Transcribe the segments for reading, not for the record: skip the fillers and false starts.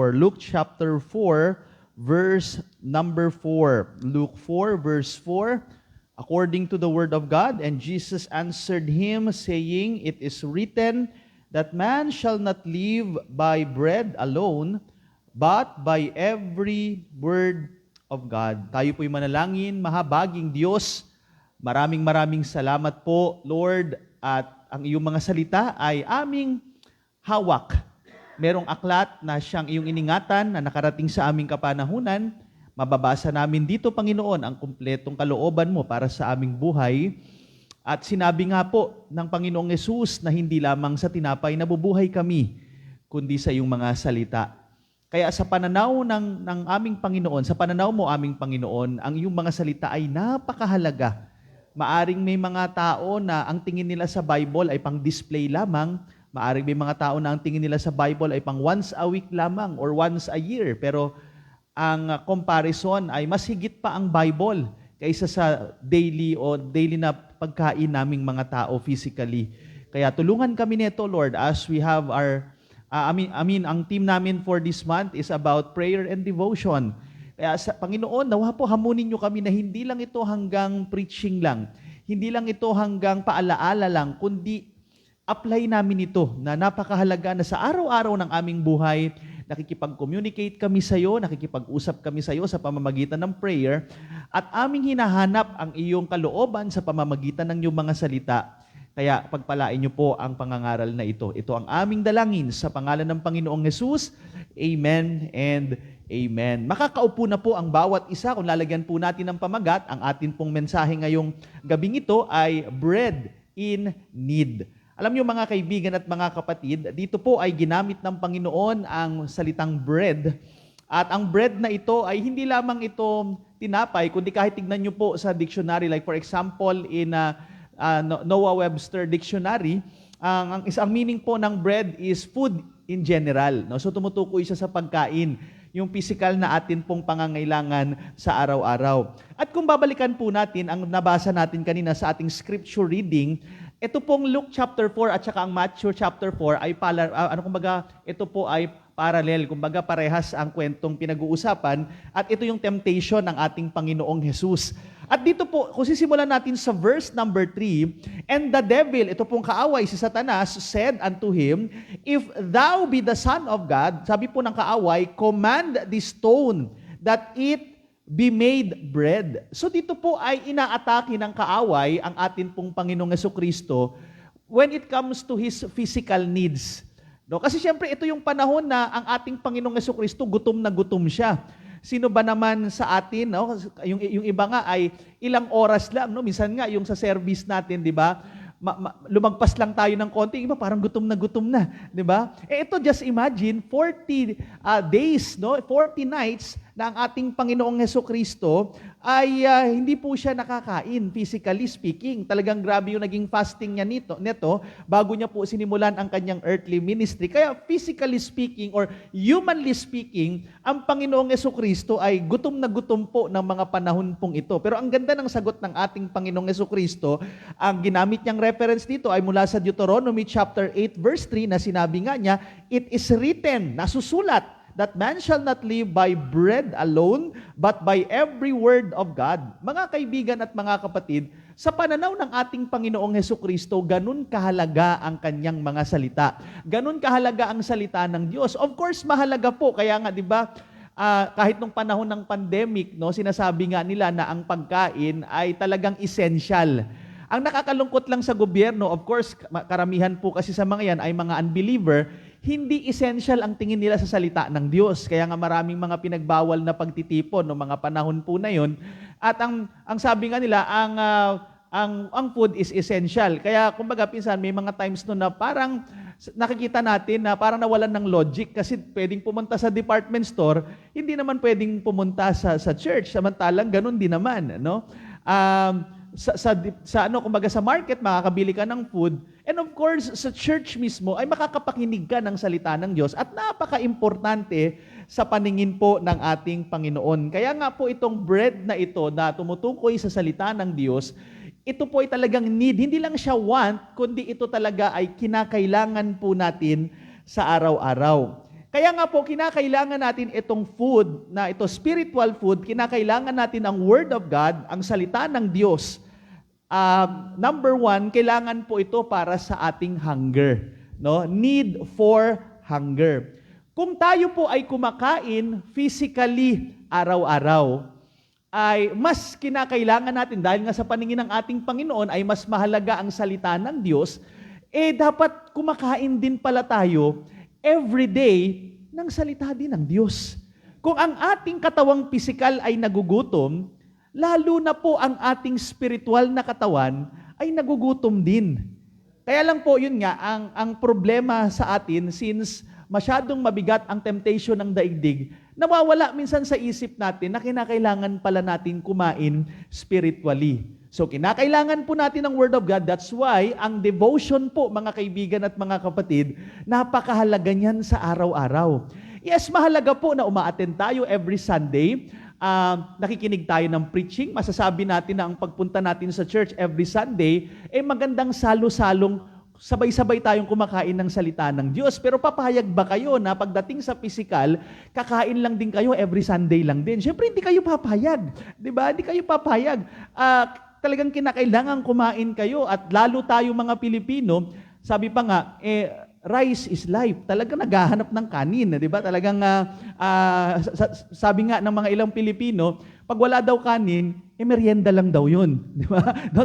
or Luke chapter 4, verse number 4. Luke 4, verse 4, according to the word of God, and Jesus answered him, saying, It is written that man shall not live by bread alone, but by every word of God. Tayo po'y manalangin. Mahabaging Diyos, maraming salamat po, Lord, at ang iyong mga salita ay aming hawak. Merong aklat na siyang iyong iningatan na nakarating sa aming kapanahunan. Mababasa namin dito, Panginoon, ang kumpletong kalooban mo para sa aming buhay. At sinabi nga po ng Panginoong Yesus na hindi lamang sa tinapay nabubuhay kami, kundi sa iyong mga salita. Kaya sa pananaw ng aming Panginoon, sa pananaw mo aming Panginoon, ang iyong mga salita ay napakahalaga. Maaring may mga tao na ang tingin nila sa Bible ay pang-display lamang. Maaring may mga tao na ang tingin nila sa Bible ay pang once a week lamang or once a year. Pero ang comparison ay mas higit pa ang Bible kaysa sa daily na pagkain naming mga tao physically. Kaya tulungan kami nito, Lord, as we have our, ang team namin for this month is about prayer and devotion. Kaya sa Panginoon, nawa po hamunin nyo kami na hindi lang ito hanggang preaching lang, hindi lang ito hanggang paalaala lang, kundi apply namin ito na napakahalaga na sa araw-araw ng aming buhay, nakikipag-communicate kami sa iyo, nakikipag-usap kami sa iyo sa pamamagitan ng prayer, at aming hinahanap ang iyong kalooban sa pamamagitan ng iyong mga salita. Kaya pagpalain niyo po ang pangangaral na ito. Ito ang aming dalangin sa pangalan ng Panginoong Yesus. Amen and amen. Makakaupo na po ang bawat isa kung lalagyan po natin ng pamagat. Ang atin pong mensahe ngayong gabing ito ay Bread in Need. Alam niyo mga kaibigan at mga kapatid, dito po ay ginamit ng Panginoon ang salitang bread. At ang bread na ito ay hindi lamang ito tinapay, kundi kahit tignan niyo po sa dictionary, like for example in Noah Webster Dictionary, ang isang meaning po ng bread is food in general. No? So tumutukoy siya sa pagkain, yung physical na atin pong pangangailangan sa araw-araw. At kung babalikan po natin ang nabasa natin kanina sa ating scripture reading, ito pong Luke chapter 4 at saka ang Matthew chapter 4 ay ito po ay parallel, kumbaga parehas ang kwentong pinag-uusapan, at ito yung temptation ng ating Panginoong Jesus. At dito po, kung sisimulan natin sa verse number 3, and the devil, ito pong kaaway, si Satanas, said unto him, If thou be the Son of God, sabi po ng kaaway, command this stone that it be made bread. So dito po ay inaatake ng kaaway ang atin pong Panginoong Jesucristo when it comes to His physical needs. No? Kasi siyempre ito yung panahon na ang ating Panginoong Jesucristo gutom na gutom siya. Sino ba naman sa atin, no? Yung iba nga ay ilang oras lang, no? Minsan nga yung sa service natin, di ba? Lumagpas lang tayo ng konti, iba parang gutom na, di ba? Ito just imagine 40 days, no? 40 nights na ang ating Panginoong Jesucristo ay hindi po siya nakakain, physically speaking. Talagang grabe yung naging fasting niya neto bago niya po sinimulan ang kanyang earthly ministry. Kaya physically speaking or humanly speaking, ang Panginoong Jesucristo ay gutom na gutom po ng mga panahon pong ito. Pero ang ganda ng sagot ng ating Panginoong Jesucristo, ang ginamit niyang reference dito ay mula sa Deuteronomy chapter 8 verse 3 na sinabi nga niya, It is written, nasusulat, that man shall not live by bread alone, but by every word of God. Mga kaibigan at mga kapatid, sa pananaw ng ating Panginoong Jesucristo, ganun kahalaga ang kanyang mga salita. Ganun kahalaga ang salita ng Diyos. Of course, mahalaga po. Kaya nga, di ba, kahit nung panahon ng pandemic, no, sinasabi nga nila na ang pagkain ay talagang essential. Ang nakakalungkot lang sa gobyerno, of course, karamihan po kasi sa mga yan ay mga unbeliever, hindi essential ang tingin nila sa salita ng Diyos. Kaya nga maraming mga pinagbawal na pagtitipon noong mga panahon po na yon. At ang sabi nga nila, ang food is essential. Kaya kumbaga pinsan may mga times no na parang nakikita natin na parang nawalan ng logic kasi pwedeng pumunta sa department store, hindi naman pwedeng pumunta sa church. Samantalang ganun din naman, no? Kumbaga sa market makakabili ka ng food, and of course sa church mismo ay makakapakinig ka ng salita ng Diyos, at napaka-importante sa paningin po ng ating Panginoon. Kaya nga po itong bread na ito na tumutukoy sa salita ng Diyos, ito po ay talagang need, hindi lang siya want, kundi ito talaga ay kinakailangan po natin sa araw-araw. Kaya nga po, kinakailangan natin itong food, na ito spiritual food, kinakailangan natin ang Word of God, ang salita ng Diyos. Number one, kailangan po ito para sa ating hunger. No? Need for hunger. Kung tayo po ay kumakain physically araw-araw, ay mas kinakailangan natin, dahil nga sa paningin ng ating Panginoon ay mas mahalaga ang salita ng Diyos, dapat kumakain din pala tayo everyday ng salita din ng Diyos. Kung ang ating katawang pisikal ay nagugutom, lalo na po ang ating spiritual na katawan ay nagugutom din. Kaya lang po yun nga, ang problema sa atin, since masyadong mabigat ang temptation ng daigdig, nawawala minsan sa isip natin na kinakailangan pala natin kumain spiritually. So, kinakailangan po natin ng Word of God. That's why, ang devotion po, mga kaibigan at mga kapatid, napakahalaga niyan sa araw-araw. Yes, mahalaga po na uma-attend tayo every Sunday. Nakikinig tayo ng preaching. Masasabi natin na ang pagpunta natin sa church every Sunday, magandang salo-salong sabay-sabay tayong kumakain ng salita ng Diyos. Pero papayag ba kayo na pagdating sa physical, kakain lang din kayo every Sunday lang din? Siyempre, hindi kayo papayag. Diba? Hindi kayo papayag. Talagang kinakailangan kumain kayo, at lalo tayo mga Pilipino, sabi pa nga, rice is life. Talagang naghahanap ng kanin, di ba? Talagang sabi nga ng mga ilang Pilipino, pag wala daw kanin, merienda lang daw yun. Di ba? No,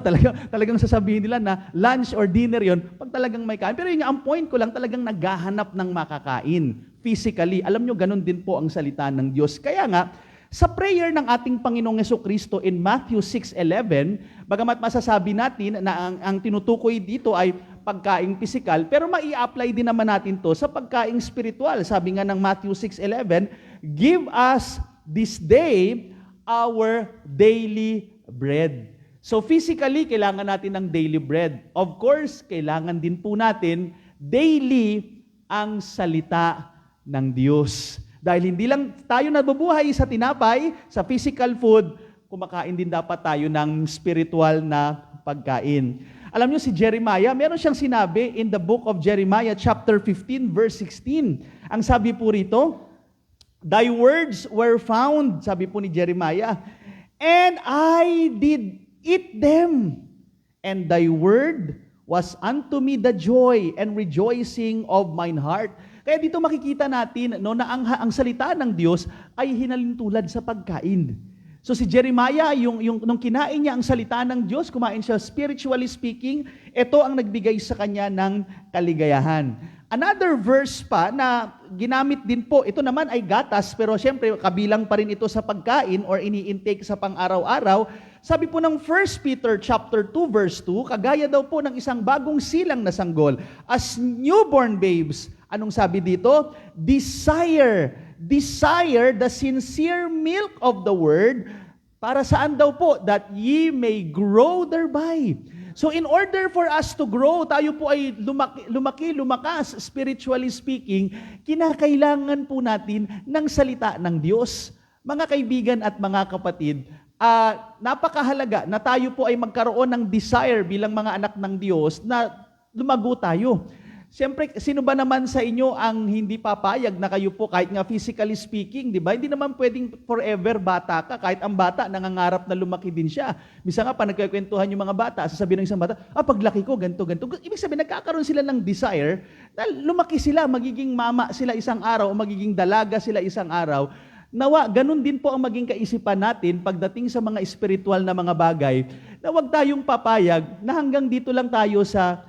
talagang sasabihin nila na lunch or dinner yun, pag talagang may kanin. Pero yun nga, ang point ko lang, talagang naghahanap ng makakain physically. Alam nyo, ganun din po ang salita ng Diyos. Kaya nga, sa prayer ng ating Panginoong Jesucristo in Matthew 6:11, bagamat masasabi natin na ang tinutukoy dito ay pagkaing pisikal, pero mai-apply din naman natin to sa pagkaing spiritual. Sabi nga ng Matthew 6:11, "Give us this day our daily bread." So physically, kailangan natin ng daily bread. Of course, kailangan din po natin daily ang salita ng Diyos. Dahil hindi lang tayo nabubuhay sa tinapay, sa physical food, kumakain din dapat tayo ng spiritual na pagkain. Alam niyo si Jeremiah, meron siyang sinabi in the book of Jeremiah chapter 15 verse 16. Ang sabi po rito, "Thy words were found," sabi po ni Jeremiah, "and I did eat them, and thy word was unto me the joy and rejoicing of mine heart." Kaya dito makikita natin na ang salita ng Diyos ay hinalintulad sa pagkain. So si Jeremiah, nung kinain niya ang salita ng Diyos, kumain siya spiritually speaking, ito ang nagbigay sa kanya ng kaligayahan. Another verse pa na ginamit din po, ito naman ay gatas, pero syempre kabilang pa rin ito sa pagkain or ini-intake sa pang-araw-araw. Sabi po ng 1 Peter chapter 2 verse 2, kagaya daw po ng isang bagong silang na sanggol, as newborn babes. Anong sabi dito? Desire the sincere milk of the word. Para saan daw po? That ye may grow thereby. So in order for us to grow, tayo po ay lumakas, spiritually speaking, kinakailangan po natin ng salita ng Diyos. Mga kaibigan at mga kapatid, napakahalaga na tayo po ay magkaroon ng desire bilang mga anak ng Diyos na lumago tayo. Siyempre, sino ba naman sa inyo ang hindi papayag na kayo po, kahit nga physically speaking, di ba? Hindi naman pwedeng forever bata ka, kahit ang bata nangangarap na lumaki din siya. Misa nga pa, nagkakwentuhan yung mga bata, sasabihin ng isang bata, paglaki ko, ganito. Ibig sabihin, nagkakaroon sila ng desire na lumaki sila, magiging mama sila isang araw, o magiging dalaga sila isang araw. Nawa, ganun din po ang maging kaisipan natin pagdating sa mga spiritual na mga bagay, na huwag tayong papayag na hanggang dito lang tayo sa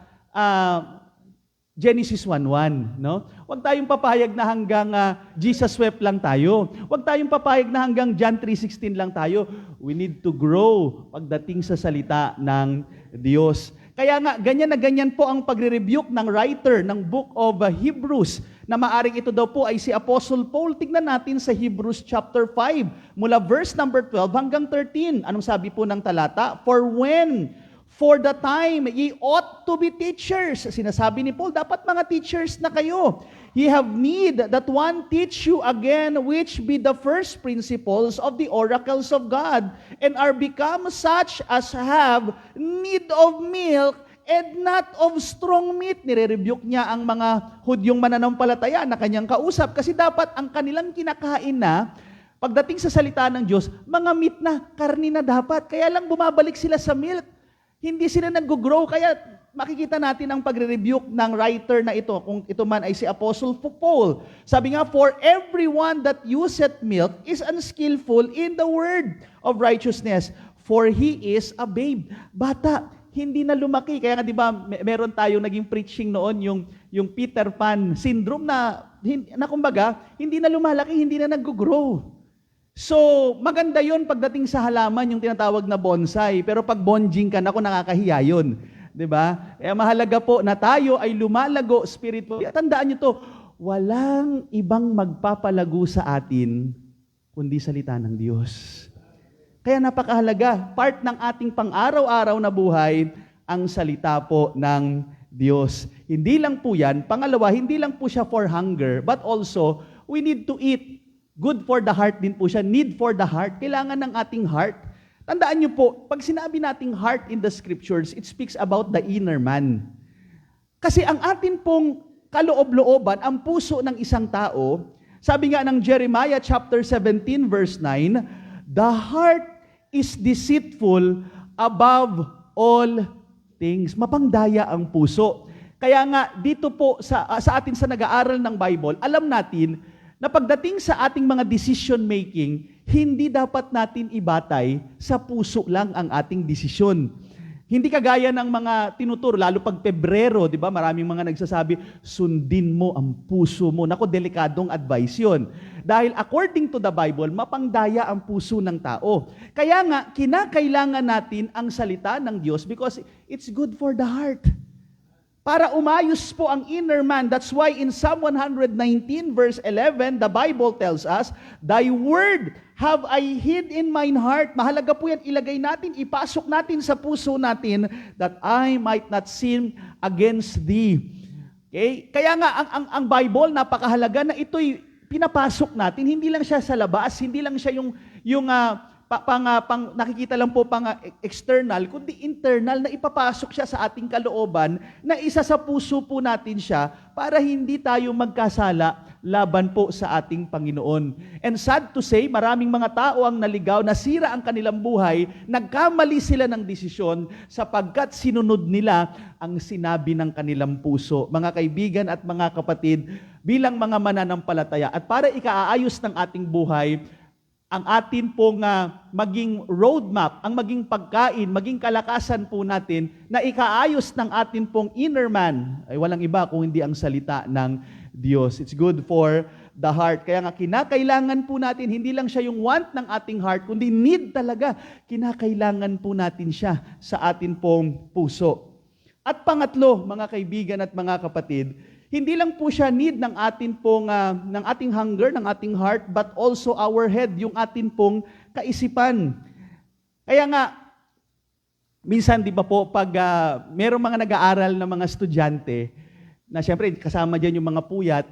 Genesis 1:1, no? Huwag tayong papayag na hanggang Jesus wept lang tayo. Huwag tayong papayag na hanggang John 3:16 lang tayo. We need to grow pagdating sa salita ng Diyos. Kaya nga, ganyan na ganyan po ang pagre-rebuke ng writer ng book of Hebrews, na maaring ito daw po ay si Apostle Paul. Tignan natin sa Hebrews chapter 5, mula verse number 12 hanggang 13. Anong sabi po ng talata? For the time, ye ought to be teachers. Sinasabi ni Paul, dapat mga teachers na kayo. Ye have need that one teach you again, which be the first principles of the oracles of God, and are become such as have need of milk and not of strong meat. Nire-rebuke niya ang mga Hudyong mananampalataya na kanyang kausap kasi dapat ang kanilang kinakain na, pagdating sa salita ng Diyos, mga meat na, karni na dapat. Kaya lang bumabalik sila sa milk. Hindi sila nag-grow. Kaya makikita natin ang pagre-rebuke ng writer na ito, kung ito man ay si Apostle Paul. Sabi nga, for everyone that useth milk is unskillful in the word of righteousness, for he is a babe. Bata, hindi na lumaki. Kaya nga, di ba, meron tayong naging preaching noon, yung Peter Pan syndrome na kumbaga, hindi na lumalaki, hindi na nag-grow. So, maganda yon pagdating sa halaman, yung tinatawag na bonsai. Pero pag bonjing ka, naku, nakakahiya yun. Diba? Kaya mahalaga po na tayo ay lumalago spiritually. Tandaan nyo to, walang ibang magpapalago sa atin, kundi salita ng Diyos. Kaya napakahalaga, part ng ating pang-araw-araw na buhay, ang salita po ng Diyos. Hindi lang po yan. Pangalawa, hindi lang po siya for hunger, but also, we need to eat. Good for the heart din po siya. Need for the heart. Kailangan ng ating heart. Tandaan niyo po, pag sinabi nating heart in the scriptures, it speaks about the inner man. Kasi ang atin pong kaloob-looban, ang puso ng isang tao, sabi nga ng Jeremiah chapter 17 verse 9, the heart is deceitful above all things. Mapangdaya ang puso. Kaya nga, dito po sa atin sa nag-aaral ng Bible, alam natin na pagdating sa ating mga decision making, hindi dapat natin ibatay sa puso lang ang ating desisyon. Hindi kagaya ng mga tinuturo, lalo pag Pebrero, di ba? Maraming mga nagsasabi, sundin mo ang puso mo. Naku, delikadong advice yun. Dahil according to the Bible, mapangdaya ang puso ng tao. Kaya nga, kinakailangan natin ang salita ng Diyos because it's good for the heart. Para umayos po ang inner man. That's why in Psalm 119 verse 11, the Bible tells us, Thy word have I hid in mine heart. Mahalaga po yan, ilagay natin, ipasok natin sa puso natin, that I might not sin against Thee. Okay? Kaya nga, ang Bible, napakahalaga na ito'y pinapasok natin. Hindi lang siya sa labas, hindi lang siya yung nakikita lang po external, kundi internal na ipapasok siya sa ating kalooban na isa sa puso po natin siya para hindi tayo magkasala laban po sa ating Panginoon. And sad to say, maraming mga tao ang naligaw, nasira ang kanilang buhay, nagkamali sila ng desisyon sapagkat sinunod nila ang sinabi ng kanilang puso. Mga kaibigan at mga kapatid, bilang mga mananampalataya at para ikaayos ng ating buhay, ang atin pong maging roadmap, ang maging pagkain, maging kalakasan po natin na ikaayos ng atin pong inner man ay walang iba kung hindi ang salita ng Diyos. It's good for the heart. Kaya nga kinakailangan po natin, hindi lang siya yung want ng ating heart, kundi need talaga. Kinakailangan po natin siya sa atin pong puso. At pangatlo, mga kaibigan at mga kapatid, hindi lang po siya need ng atin pong ng ating hunger, ng ating heart, but also our head, yung atin pong kaisipan. Kaya nga, minsan di ba po, pag merong mga nag-aaral na mga estudyante, na siyempre kasama dyan yung mga puyat,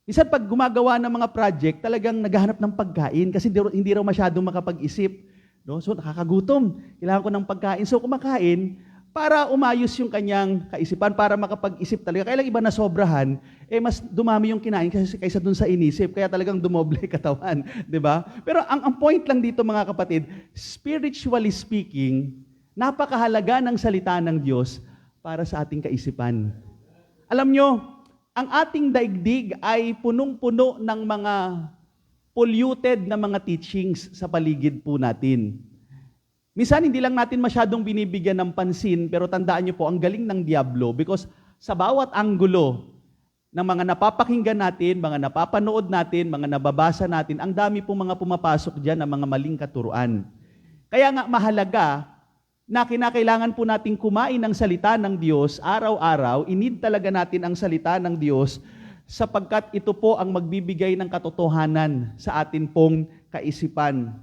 minsan pag gumagawa ng mga project, talagang naghahanap ng pagkain kasi hindi raw masyadong makapag-isip. No? So nakakagutom, kailangan ko ng pagkain. So kumakain, para umayos yung kanyang kaisipan, para makapag-isip talaga. Kaya lang iba na sobrahan, mas dumami yung kinain kaysa dun sa inisip. Kaya talagang dumoble katawan. Di ba? Pero ang point lang dito mga kapatid, spiritually speaking, napakahalaga ng salita ng Diyos para sa ating kaisipan. Alam nyo, ang ating daigdig ay punong-puno ng mga polluted na mga teachings sa paligid po natin. Minsan, hindi lang natin masyadong binibigyan ng pansin, pero tandaan niyo po, ang galing ng Diablo because sa bawat anggulo ng mga napapakinggan natin, mga napapanood natin, mga nababasa natin, ang dami pong mga pumapasok dyan ng mga maling katuruan. Kaya nga mahalaga na kinakailangan po nating kumain ng salita ng Diyos araw-araw, inid talaga natin ang salita ng Diyos sapagkat ito po ang magbibigay ng katotohanan sa atin pong kaisipan.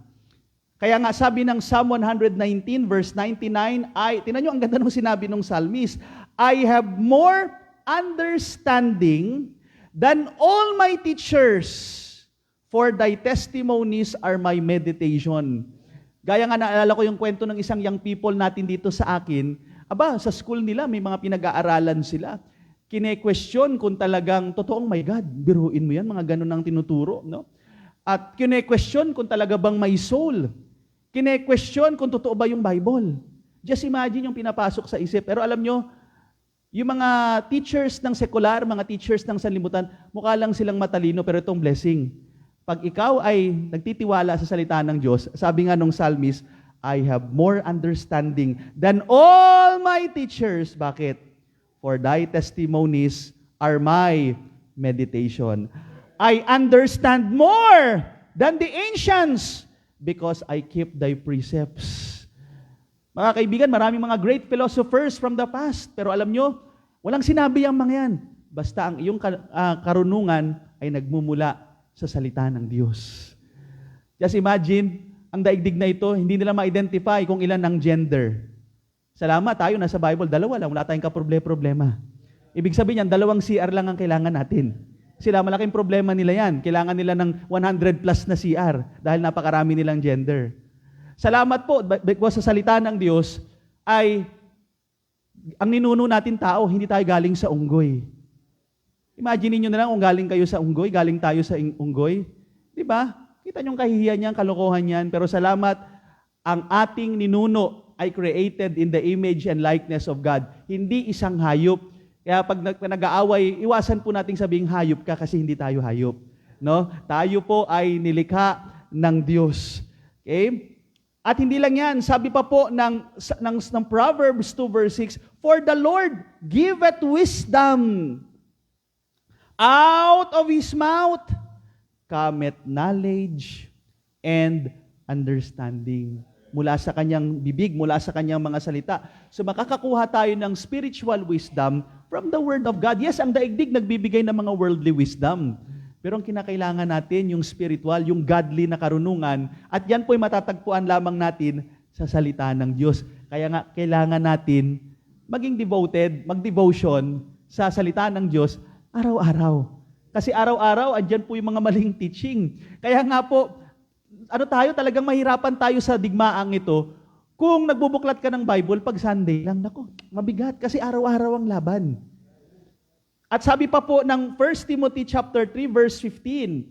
Kaya nga sabi ng Psalm 119 verse 99, tinan nyo ang ganda ng sinabi ng psalmist, I have more understanding than all my teachers, for thy testimonies are my meditation. Gaya nga naalala ko yung kwento ng isang young people natin dito sa akin, Aba, sa school nila, may mga pinag-aaralan sila. Kine-question kung talagang, totoong, my God, biruin mo yan, mga ganun ang tinuturo, no? At kine-question kung talaga bang may soul. Kine-question kung totoo ba yung Bible. Just imagine yung pinapasok sa isip. Pero alam nyo, yung mga teachers ng sekular, mga teachers ng sanlibutan, mukha lang silang matalino, pero itong blessing. Pag ikaw ay nagtitiwala sa salita ng Diyos, sabi nga nung psalmist, I have more understanding than all my teachers. Bakit? For thy testimonies are my meditation. I understand more than the ancients because I keep thy precepts. Mga kaibigan, maraming mga great philosophers from the past. Pero alam nyo, walang sinabi ang mga yan. Basta ang iyong karunungan ay nagmumula sa salita ng Diyos. Just imagine, ang daigdig na ito, hindi nila ma-identify kung ilan ang gender. Salamat, tayo nasa Bible, dalawa lang, wala tayong kaproblema. Ibig sabihin yan, 2 CR lang ang kailangan natin. Sila, malaking problema nila yan. Kailangan nila ng 100 plus na CR dahil napakarami nilang gender. Salamat po, because sa salita ng Diyos ay ang ninuno natin tao, hindi tayo galing sa unggoy. Imagine niyo na lang kung galing kayo sa unggoy, galing tayo sa unggoy. Di ba? Kita niyong kahihiyan yan, kalokohan yan. Pero salamat, ang ating ninuno ay created in the image and likeness of God. Hindi isang hayop. Kaya pag nag-aaway, iwasan po nating sabing hayop ka kasi hindi tayo hayop. No? Tayo po ay nilikha ng Diyos. Okay? At hindi lang yan, sabi pa po ng Proverbs 2 verse 6, for the Lord giveth wisdom. Out of His mouth cometh knowledge and understanding. Mula sa kanyang bibig, mula sa kanyang mga salita. So makakakuha tayo ng spiritual wisdom from the Word of God. Yes, ang daigdig nagbibigay ng mga worldly wisdom. Pero ang kinakailangan natin, yung spiritual, yung godly na karunungan, at yan po'y matatagpuan lamang natin sa salita ng Diyos. Kaya nga, kailangan natin maging devoted, mag-devotion sa salita ng Diyos araw-araw. Kasi araw-araw, andyan po yung mga maling teaching. Kaya nga po, talagang mahirapan tayo sa digmaang ito. Kung nagbubuklat ka ng Bible, pag Sunday lang, naku, mabigat kasi araw-araw ang laban. At sabi pa po ng 1 Timothy chapter 3, verse 15,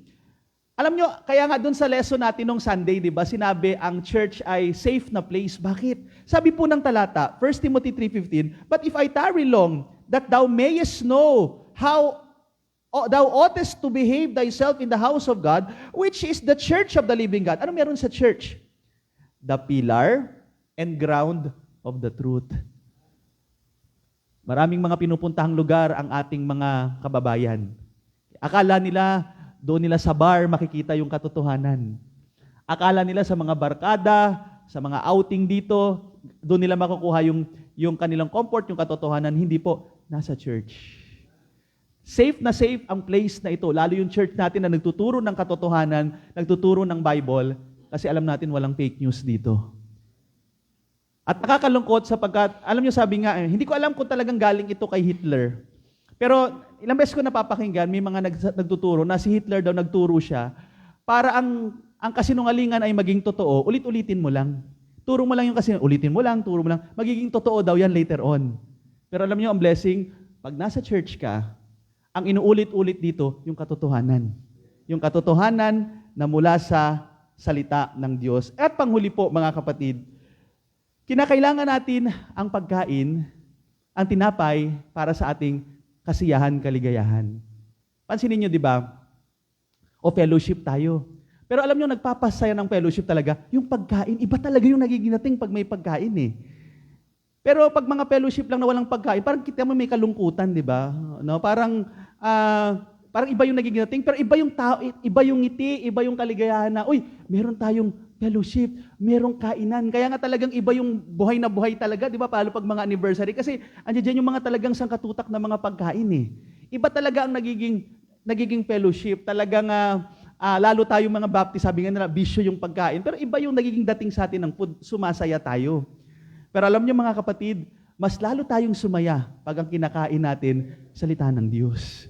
alam nyo, kaya nga dun sa lesson natin nung Sunday, di ba, sinabi ang church ay safe na place. Bakit? Sabi po ng talata, 1 Timothy 3:15, but if I tarry long, that thou mayest know how thou oughtest to behave thyself in the house of God, which is the church of the living God. Ano meron sa church? The pillar and ground of the truth. Maraming mga pinupuntahang lugar ang ating mga kababayan. Akala nila, doon nila sa bar makikita yung katotohanan. Akala nila sa mga barkada, sa mga outing dito, doon nila makukuha yung kanilang comfort, yung katotohanan. Hindi po, nasa church. Safe na safe ang place na ito, lalo yung church natin na nagtuturo ng katotohanan, nagtuturo ng Bible, kasi alam natin walang fake news dito. At nakakalungkot sapagkat, alam nyo sabi nga, hindi ko alam kung talagang galing ito kay Hitler. Pero ilang beses ko napapakinggan, may mga nagtuturo na si Hitler daw nagturo siya para ang kasinungalingan ay maging totoo, ulit-ulitin mo lang. Turo mo lang yung kasinungalingan, ulitin mo lang, turo mo lang, magiging totoo daw yan later on. Pero alam nyo, ang blessing, pag nasa church ka, ang inuulit-ulit dito, yung katotohanan. Yung katotohanan na mula sa salita ng Diyos. At panghuli po, mga kapatid, kinakailangan natin ang pagkain, ang tinapay para sa ating kasiyahan, kaligayahan. Pansinin nyo, di ba? O fellowship tayo. Pero alam nyo, nagpapasaya ng fellowship talaga, yung pagkain, iba talaga yung nagiging dating pag may pagkain eh. Pero pag mga fellowship lang na walang pagkain, parang kita mo may kalungkutan, di ba? No? Parang iba yung nagiging dating, pero iba yung tao, iba yung ngiti, iba yung kaligayahan na, uy, meron tayong fellowship, merong kainan. Kaya nga talagang iba yung buhay na buhay talaga, di ba? Palo pag mga anniversary. Kasi andyan yung mga talagang sangkatutak na mga pagkain eh. Iba talaga ang nagiging fellowship. Talagang lalo tayong mga Baptist, sabi nga nila, bisyo yung pagkain. Pero iba yung nagiging dating sa atin ng food, sumasaya tayo. Pero alam niyo mga kapatid, mas lalo tayong sumaya pag ang kinakain natin, salita ng Diyos.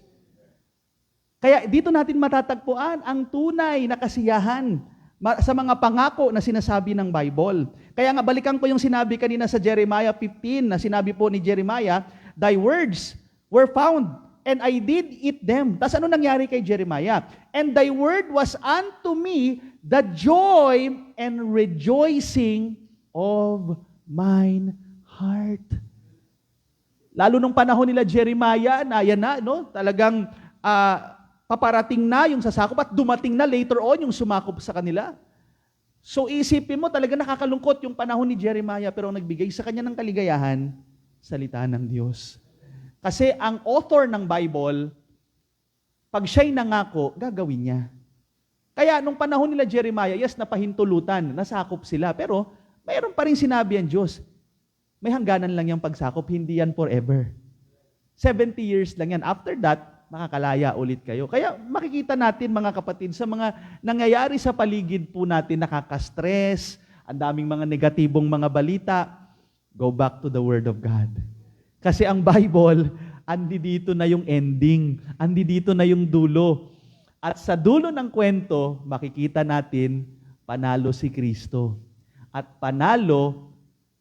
Kaya dito natin matatagpuan ang tunay na kasiyahan, sa mga pangako na sinasabi ng Bible. Kaya nga, balikan ko yung sinabi kanina sa Jeremiah 15, na sinabi po ni Jeremiah, "Thy words were found, and I did eat them." Tapos ano nangyari kay Jeremiah? "And thy word was unto me the joy and rejoicing of mine heart." Lalo nung panahon nila Jeremiah, na yan na, no? Talagang paparating na yung sasakop at dumating na later on yung sumakop sa kanila. So isipin mo, talaga nakakalungkot yung panahon ni Jeremiah, pero ang nagbigay sa kanya ng kaligayahan, salita ng Diyos. Kasi ang author ng Bible, pag siya'y nangako, gagawin niya. Kaya nung panahon nila Jeremiah, yes, napahintulutan, nasakop sila, pero mayroon pa rin sinabi ang Diyos, may hangganan lang yung pagsakop, hindi yan forever. 70 years lang yan. After that, makakalaya ulit kayo. Kaya makikita natin mga kapatid, sa mga nangyayari sa paligid po natin, nakaka-stress, ang daming mga negatibong mga balita, go back to the Word of God. Kasi ang Bible, andi dito na yung ending, andi dito na yung dulo. At sa dulo ng kwento, makikita natin, panalo si Kristo. At panalo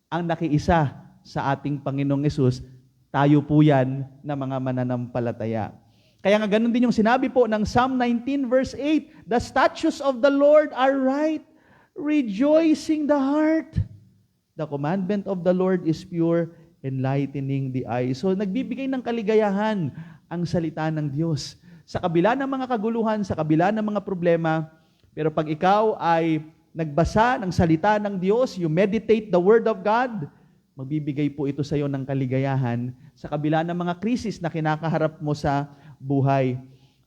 ang nakiisa sa ating Panginoong Hesus, tayo po yan na mga mananampalataya. Kaya nga ganun din yung sinabi po ng Psalm 19 verse 8, "The statutes of the Lord are right, rejoicing the heart. The commandment of the Lord is pure, enlightening the eyes." So nagbibigay ng kaligayahan ang salita ng Diyos. Sa kabila ng mga kaguluhan, sa kabila ng mga problema, pero pag ikaw ay nagbasa ng salita ng Diyos, you meditate the Word of God, magbibigay po ito sa iyo ng kaligayahan sa kabila ng mga krisis na kinakaharap mo sa buhay.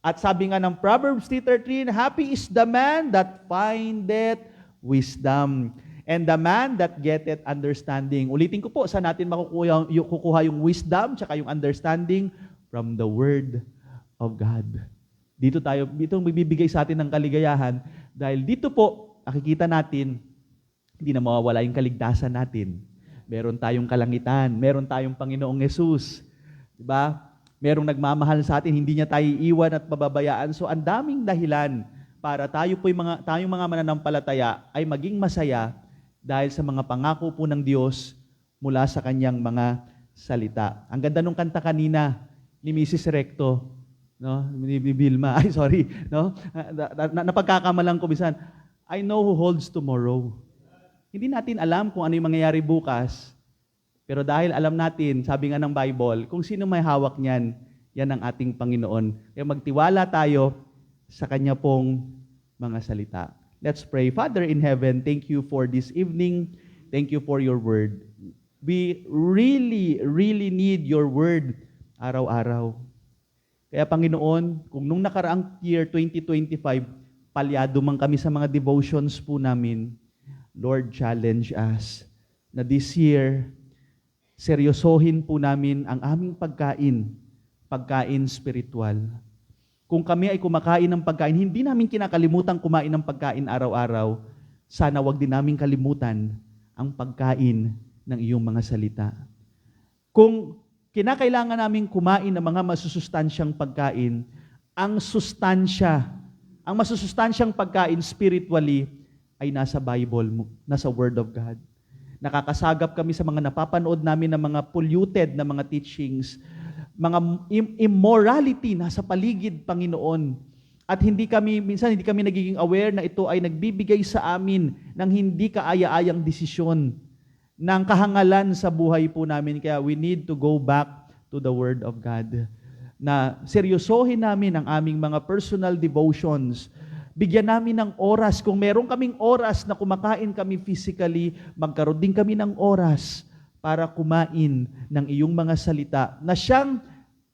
At sabi nga ng Proverbs 3:13, "Happy is the man that findeth wisdom, and the man that getteth understanding." Ulitin ko po, saan natin makukuha yung wisdom tsaka yung understanding? From the Word of God. Dito magbibigay sa atin ng kaligayahan, dahil dito po, nakikita natin, hindi na mawawala yung kaligtasan natin. Meron tayong kalangitan, meron tayong Panginoong Hesus. Diba? Merong nagmamahal sa atin, hindi niya tayo iiwan at pababayaan. So, ang daming dahilan para tayong mga mananampalataya ay maging masaya dahil sa mga pangako po ng Diyos mula sa kanyang mga salita. Ang ganda nung kanta kanina ni Mrs. Recto, no? Ni Vilma. Ay, sorry. No? Napagkakamalang ko bisan. "I know who holds tomorrow." Hindi natin alam kung ano yung mangyayari bukas. Pero dahil alam natin, sabi nga ng Bible, kung sino may hawak niyan, yan ang ating Panginoon. Kaya magtiwala tayo sa Kanya pong mga salita. Let's pray. Father in heaven, thank you for this evening. Thank you for your word. We really, really need your word araw-araw. Kaya Panginoon, kung nung nakaraang year 2025, palyado man kami sa mga devotions po namin, Lord, challenge us na this year, seryosohin po namin ang aming pagkain spiritual. Kung kami ay kumakain ng pagkain, hindi namin kinakalimutan kumain ng pagkain araw-araw, sana wag din namin kalimutan ang pagkain ng iyong mga salita. Kung kinakailangan namin kumain ng mga masusustansyang pagkain, ang masusustansyang pagkain spiritually ay nasa Bible, nasa Word of God. Nakakasagap kami sa mga napapanood namin ng mga polluted na mga teachings, mga immorality nasa paligid, Panginoon. At minsan hindi kami nagiging aware na ito ay nagbibigay sa amin ng hindi kaaya-ayang desisyon, ng kahangalan sa buhay po namin. Kaya we need to go back to the Word of God. Na seryosohin namin ang aming mga personal devotions. Bigyan namin ng oras. Kung meron kaming oras na kumakain kami physically, magkaroon din kami ng oras para kumain ng iyong mga salita na siyang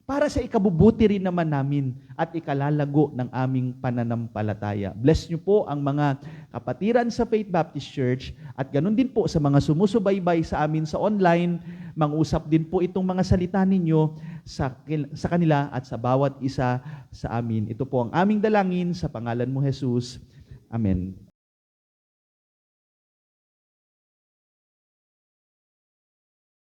para sa ikabubuti rin naman namin at ikalalago ng aming pananampalataya. Bless niyo po ang mga kapatiran sa Faith Baptist Church at ganun din po sa mga sumusubaybay sa amin sa online. Mangusap din po itong mga salita ninyo sa kanila at sa bawat isa sa amin. Ito po ang aming dalangin sa pangalan mo, Jesus. Amen.